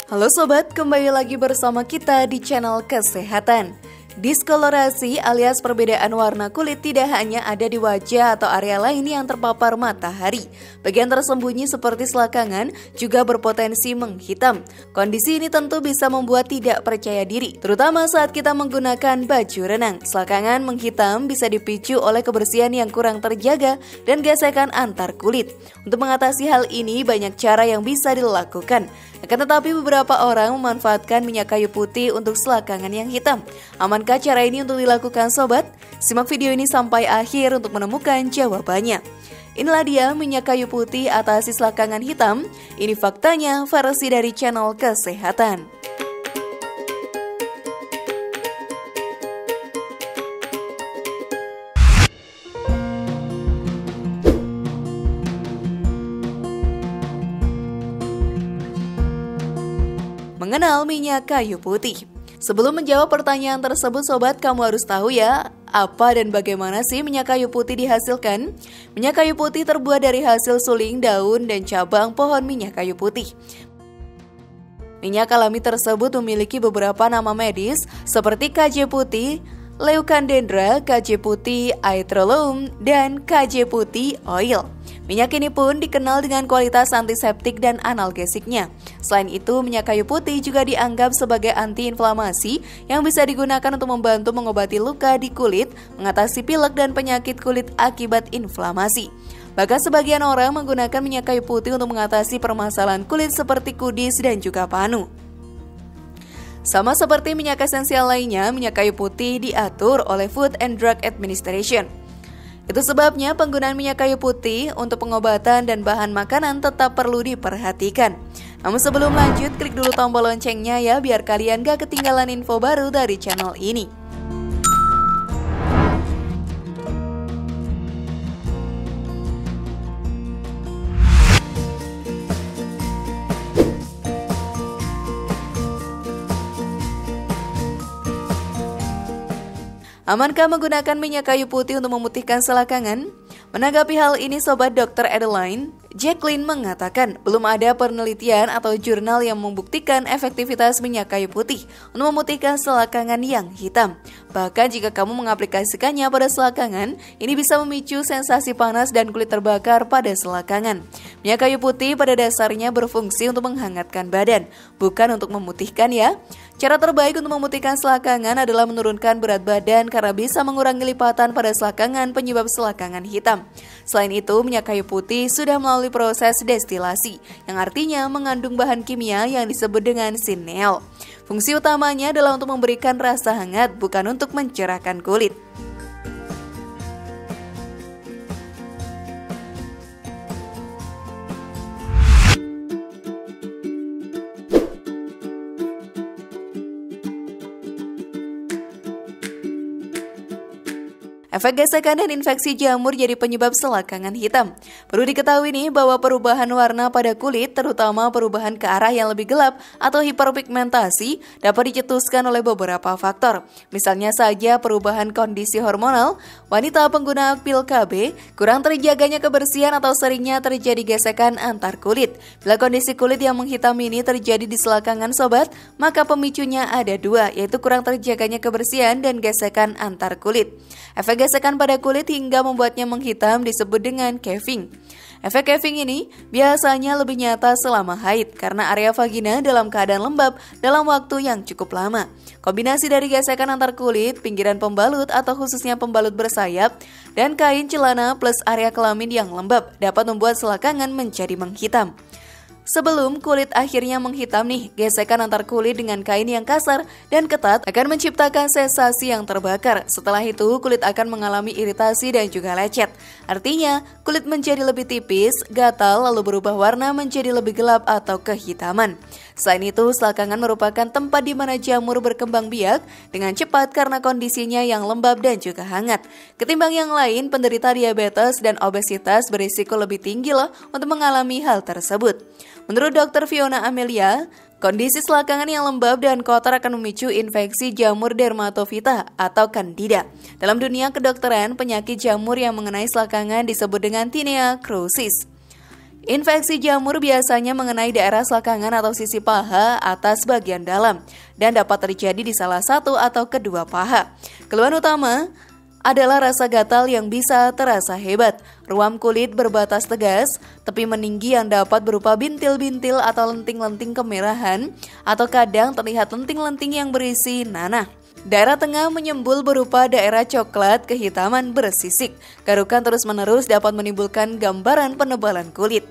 Halo sobat, kembali lagi bersama kita di channel Kesehatan. Diskolorasi alias perbedaan warna kulit tidak hanya ada di wajah atau area lain yang terpapar matahari. Bagian tersembunyi seperti selakangan juga berpotensi menghitam. Kondisi ini tentu bisa membuat tidak percaya diri, terutama saat kita menggunakan baju renang. Selakangan menghitam bisa dipicu oleh kebersihan yang kurang terjaga dan gesekan antar kulit. Untuk mengatasi hal ini banyak cara yang bisa dilakukan. Akan tetapi beberapa orang memanfaatkan minyak kayu putih untuk selakangan yang hitam. Amankah cara ini untuk dilakukan sobat? Simak video ini sampai akhir untuk menemukan jawabannya. Inilah dia minyak kayu putih atasi selakangan hitam. Ini faktanya versi dari channel Kesehatan. Mengenal minyak kayu putih. Sebelum menjawab pertanyaan tersebut sobat, kamu harus tahu ya, apa dan bagaimana sih minyak kayu putih dihasilkan? Minyak kayu putih terbuat dari hasil suling, daun, dan cabang pohon minyak kayu putih. Minyak alami tersebut memiliki beberapa nama medis seperti KJ putih, Leucandendra, KJ putih, Aetrolum, dan KJ putih oil. Minyak ini pun dikenal dengan kualitas antiseptik dan analgesiknya. Selain itu, minyak kayu putih juga dianggap sebagai antiinflamasi yang bisa digunakan untuk membantu mengobati luka di kulit, mengatasi pilek dan penyakit kulit akibat inflamasi. Bahkan sebagian orang menggunakan minyak kayu putih untuk mengatasi permasalahan kulit seperti kudis dan juga panu. Sama seperti minyak esensial lainnya, minyak kayu putih diatur oleh Food and Drug Administration. Itu sebabnya penggunaan minyak kayu putih untuk pengobatan dan bahan makanan tetap perlu diperhatikan. Namun sebelum lanjut, klik dulu tombol loncengnya ya biar kalian gak ketinggalan info baru dari channel ini. Amankah menggunakan minyak kayu putih untuk memutihkan selakangan? Menanggapi hal ini, Sobat Dr. Adeline Jacqueline mengatakan belum ada penelitian atau jurnal yang membuktikan efektivitas minyak kayu putih untuk memutihkan selakangan yang hitam. Bahkan jika kamu mengaplikasikannya pada selakangan, ini bisa memicu sensasi panas dan kulit terbakar pada selakangan. Minyak kayu putih pada dasarnya berfungsi untuk menghangatkan badan, bukan untuk memutihkan ya. Cara terbaik untuk memutihkan selakangan adalah menurunkan berat badan karena bisa mengurangi lipatan pada selakangan penyebab selakangan hitam. Selain itu, minyak kayu putih sudah melalui proses destilasi, yang artinya mengandung bahan kimia yang disebut dengan sineol. Fungsi utamanya adalah untuk memberikan rasa hangat, bukan untuk mencerahkan kulit. Efek gesekan dan infeksi jamur jadi penyebab selakangan hitam. Perlu diketahui nih bahwa perubahan warna pada kulit, terutama perubahan ke arah yang lebih gelap atau hiperpigmentasi, dapat dicetuskan oleh beberapa faktor. Misalnya saja perubahan kondisi hormonal, wanita pengguna pil KB, kurang terjaganya kebersihan atau seringnya terjadi gesekan antar kulit. Bila kondisi kulit yang menghitam ini terjadi di selakangan sobat, maka pemicunya ada dua, yaitu kurang terjaganya kebersihan dan gesekan antar kulit. Efek gesekan pada kulit hingga membuatnya menghitam disebut dengan caving. Efek caving ini biasanya lebih nyata selama haid karena area vagina dalam keadaan lembab dalam waktu yang cukup lama. Kombinasi dari gesekan antar kulit, pinggiran pembalut atau khususnya pembalut bersayap, dan kain celana plus area kelamin yang lembab dapat membuat selakangan menjadi menghitam. Sebelum kulit akhirnya menghitam nih, gesekan antar kulit dengan kain yang kasar dan ketat akan menciptakan sensasi yang terbakar. Setelah itu, kulit akan mengalami iritasi dan juga lecet. Artinya, kulit menjadi lebih tipis, gatal, lalu berubah warna menjadi lebih gelap atau kehitaman. Selain itu, selakangan merupakan tempat di mana jamur berkembang biak dengan cepat karena kondisinya yang lembab dan juga hangat. Ketimbang yang lain, penderita diabetes dan obesitas berisiko lebih tinggi loh untuk mengalami hal tersebut. Menurut Dr. Fiona Amelia, kondisi selakangan yang lembab dan kotor akan memicu infeksi jamur dermatofita atau candida. Dalam dunia kedokteran, penyakit jamur yang mengenai selakangan disebut dengan tinea crucis. Infeksi jamur biasanya mengenai daerah selangkangan atau sisi paha atas bagian dalam dan dapat terjadi di salah satu atau kedua paha. Keluhan utama adalah rasa gatal yang bisa terasa hebat, ruam kulit berbatas tegas, tepi meninggi yang dapat berupa bintil-bintil atau lenting-lenting kemerahan, atau kadang terlihat lenting-lenting yang berisi nanah. Daerah tengah menyembul berupa daerah coklat kehitaman bersisik. Garukan terus-menerus dapat menimbulkan gambaran penebalan kulit.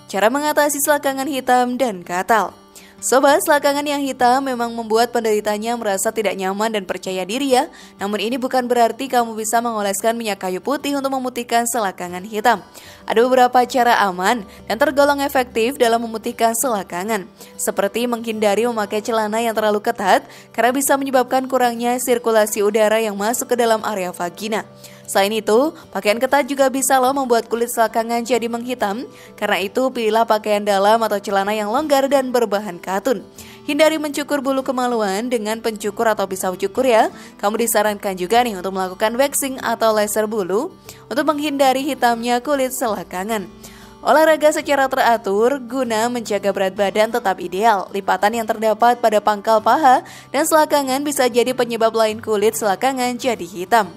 Cara mengatasi selangkangan hitam dan gatal. Sobat, selangkangan yang hitam memang membuat penderitanya merasa tidak nyaman dan percaya diri ya. Namun ini bukan berarti kamu bisa mengoleskan minyak kayu putih untuk memutihkan selangkangan hitam. Ada beberapa cara aman dan tergolong efektif dalam memutihkan selangkangan. Seperti menghindari memakai celana yang terlalu ketat karena bisa menyebabkan kurangnya sirkulasi udara yang masuk ke dalam area vagina. Selain itu, pakaian ketat juga bisa membuat kulit selangkangan jadi menghitam. Karena itu, pilihlah pakaian dalam atau celana yang longgar dan berbahan katun. Hindari mencukur bulu kemaluan dengan pencukur atau pisau cukur ya. Kamu disarankan juga nih untuk melakukan waxing atau laser bulu untuk menghindari hitamnya kulit selangkangan. Olahraga secara teratur guna menjaga berat badan tetap ideal. Lipatan yang terdapat pada pangkal paha dan selangkangan bisa jadi penyebab lain kulit selangkangan jadi hitam.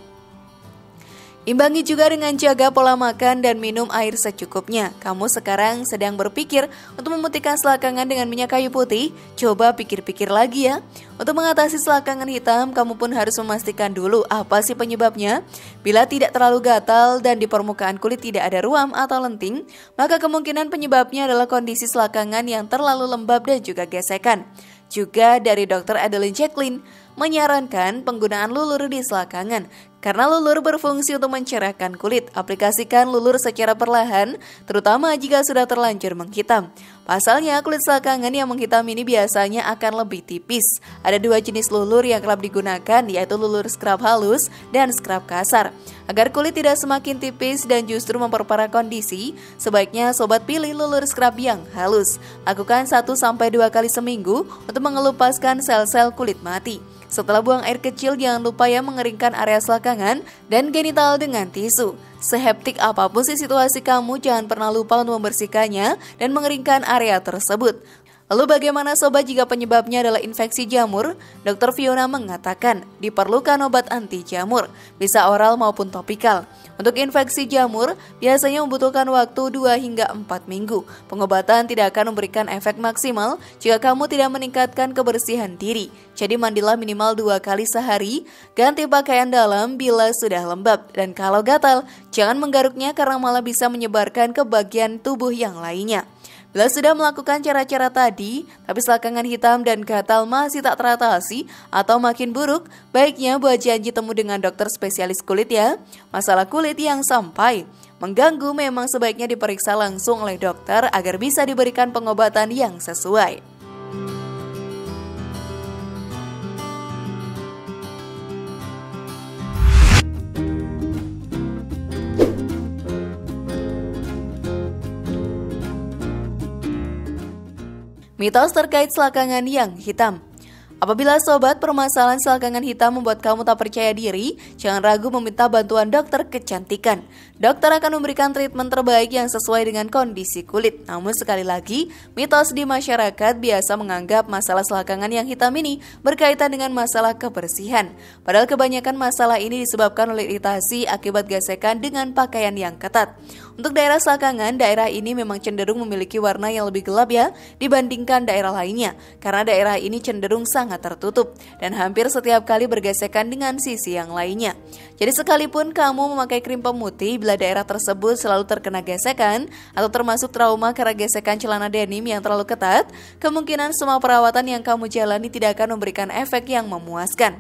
Imbangi juga dengan jaga pola makan dan minum air secukupnya. Kamu sekarang sedang berpikir untuk memutihkan selangkangan dengan minyak kayu putih? Coba pikir-pikir lagi ya. Untuk mengatasi selangkangan hitam, kamu pun harus memastikan dulu apa sih penyebabnya. Bila tidak terlalu gatal dan di permukaan kulit tidak ada ruam atau lenting, maka kemungkinan penyebabnya adalah kondisi selangkangan yang terlalu lembab dan juga gesekan. Juga dari Dr. Adeline Jacqueline menyarankan penggunaan lulur di selangkangan. Karena lulur berfungsi untuk mencerahkan kulit, aplikasikan lulur secara perlahan, terutama jika sudah terlanjur menghitam. Pasalnya, kulit selangkangan yang menghitam ini biasanya akan lebih tipis. Ada dua jenis lulur yang kerap digunakan, yaitu lulur scrub halus dan scrub kasar. Agar kulit tidak semakin tipis dan justru memperparah kondisi, sebaiknya sobat pilih lulur scrub yang halus. Lakukan 1-2 kali seminggu untuk mengelupaskan sel-sel kulit mati. Setelah buang air kecil, jangan lupa ya mengeringkan area selangkangan dan genital dengan tisu. Seheptik apapun sih situasi kamu, jangan pernah lupa untuk membersihkannya dan mengeringkan area tersebut. Lalu bagaimana sobat jika penyebabnya adalah infeksi jamur? Dr. Fiona mengatakan diperlukan obat anti jamur, bisa oral maupun topikal. Untuk infeksi jamur, biasanya membutuhkan waktu 2 hingga 4 minggu. Pengobatan tidak akan memberikan efek maksimal jika kamu tidak meningkatkan kebersihan diri. Jadi mandilah minimal 2 kali sehari, ganti pakaian dalam bila sudah lembab. Dan kalau gatal, jangan menggaruknya karena malah bisa menyebarkan ke bagian tubuh yang lainnya. Bila sudah melakukan cara-cara tadi, tapi selangkangan hitam dan gatal masih tak teratasi atau makin buruk, baiknya buat janji temu dengan dokter spesialis kulit ya. Masalah kulit yang sampai mengganggu memang sebaiknya diperiksa langsung oleh dokter agar bisa diberikan pengobatan yang sesuai. Mitos terkait selangkangan yang hitam. Apabila sobat permasalahan selangkangan hitam membuat kamu tak percaya diri, jangan ragu meminta bantuan dokter kecantikan. Dokter akan memberikan treatment terbaik yang sesuai dengan kondisi kulit. Namun sekali lagi, mitos di masyarakat biasa menganggap masalah selangkangan yang hitam ini berkaitan dengan masalah kebersihan. Padahal kebanyakan masalah ini disebabkan oleh iritasi akibat gesekan dengan pakaian yang ketat. Untuk daerah selangkangan, daerah ini memang cenderung memiliki warna yang lebih gelap ya dibandingkan daerah lainnya. Karena daerah ini cenderung sangat tertutup dan hampir setiap kali bergesekan dengan sisi yang lainnya. Jadi sekalipun kamu memakai krim pemutih, bila daerah tersebut selalu terkena gesekan atau termasuk trauma karena gesekan celana denim yang terlalu ketat, kemungkinan semua perawatan yang kamu jalani tidak akan memberikan efek yang memuaskan.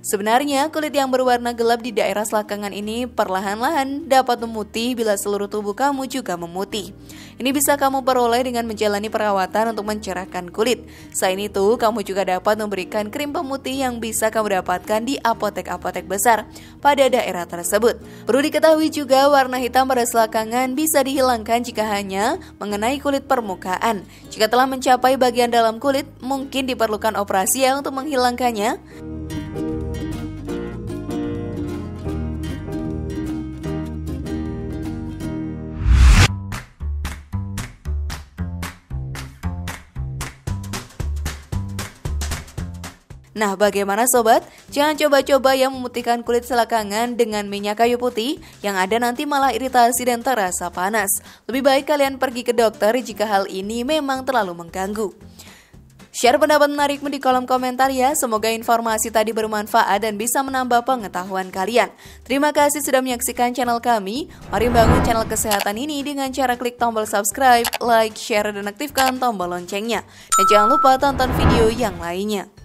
Sebenarnya, kulit yang berwarna gelap di daerah selakangan ini perlahan-lahan dapat memutih bila seluruh tubuh kamu juga memutih. Ini bisa kamu peroleh dengan menjalani perawatan untuk mencerahkan kulit. Selain itu, kamu juga dapat memberikan krim pemutih yang bisa kamu dapatkan di apotek-apotek besar pada daerah tersebut. Perlu diketahui juga, warna hitam pada selakangan bisa dihilangkan jika hanya mengenai kulit permukaan. Jika telah mencapai bagian dalam kulit, mungkin diperlukan operasi untuk menghilangkannya. Nah, bagaimana sobat? Jangan coba-coba yang memutihkan kulit selakangan dengan minyak kayu putih yang ada nanti malah iritasi dan terasa panas. Lebih baik kalian pergi ke dokter jika hal ini memang terlalu mengganggu. Share pendapat menarikmu di kolom komentar ya. Semoga informasi tadi bermanfaat dan bisa menambah pengetahuan kalian. Terima kasih sudah menyaksikan channel kami. Mari bangun channel kesehatan ini dengan cara klik tombol subscribe, like, share, dan aktifkan tombol loncengnya. Dan jangan lupa tonton video yang lainnya.